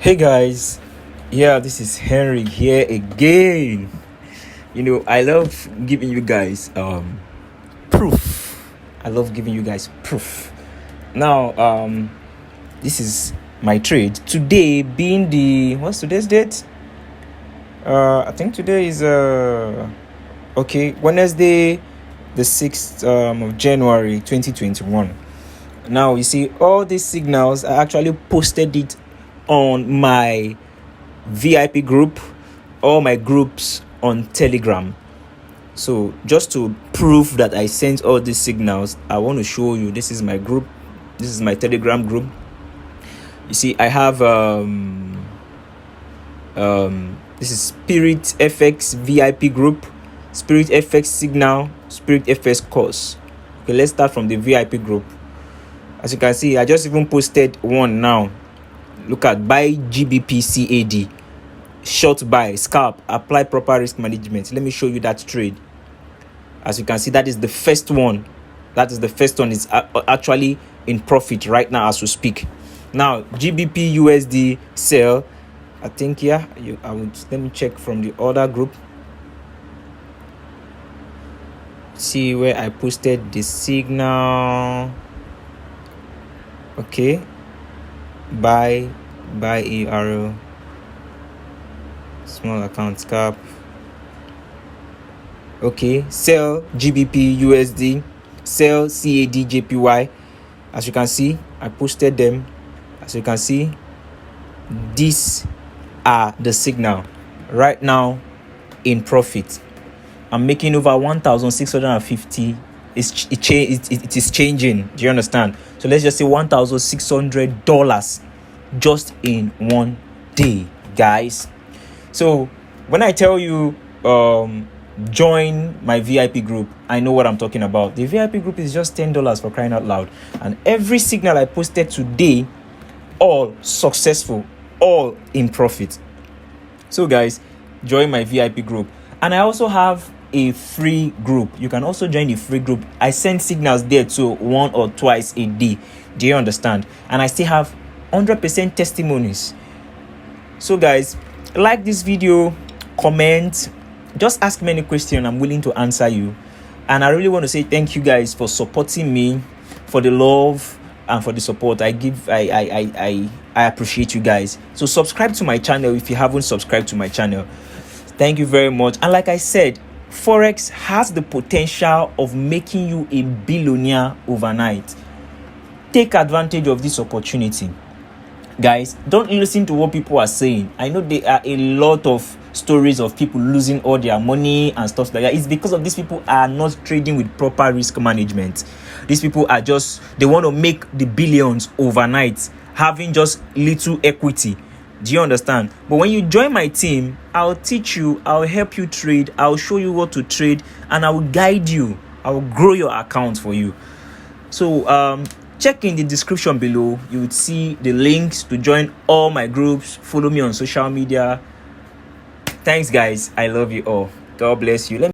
Hey guys, yeah, this is Henry here again. I love giving you guys proof. I love giving you guys proof. Now, this is my trade today, being the what's today's date? I think today is Wednesday, the 6th of January 2021. Now you see all these signals. I actually posted it on my VIP group, all my groups on Telegram. So just to prove that I sent all these signals, I want to show you. This is my group. This is my Telegram group. You see, I have this is Spirit FX VIP group, Spirit FX Signal, Spirit FX course. Okay, let's start from the VIP group. As you can see, I just even posted one now. Look at buy GBP CAD, short buy, scalp, apply proper risk management. Let me show you that trade. As you can see, that is the first one. Is actually in profit right now as we speak. Now GBP USD sell. I think let me check from the other group. See where I posted the signal. Okay, buy ARO, small account cap. Okay, sell GBP USD, sell CAD JPY. As you can see, I posted them. As you can see, these are the signal right now in profit. I'm making over 1,650. It is changing. Do you understand? So let's just say $1,600 just in one day, guys. So when I tell you join my VIP group, I know what I'm talking about. The VIP group is just $10 for crying out loud, and every signal I posted today, all successful, all in profit. So guys, join my VIP group. And I also have a free group. You can also join the free group. I send signals there too, one or twice a day. Do you understand? And I still have 100% testimonies. So guys, like this video, comment, just ask me any question. I'm willing to answer you. And I really want to say thank you guys for supporting me, for the love and for the support I give. I appreciate you guys. So subscribe to my channel if you haven't subscribed to my channel. Thank you very much. And like I said, Forex has the potential of making you a billionaire overnight. Take advantage of this opportunity. Guys, don't listen to what people are saying. I know there are a lot of stories of people losing all their money and stuff like that. It's because of these people are not trading with proper risk management. These people are they want to make the billions overnight, having just little equity. Do you understand? But when you join my team, I'll teach you, I'll help you trade, I'll show you what to trade, and I will guide you. I will grow your account for you. So check in the description below. You would see the links to join all my groups. Follow me on social media. Thanks guys. I love you all. God bless you.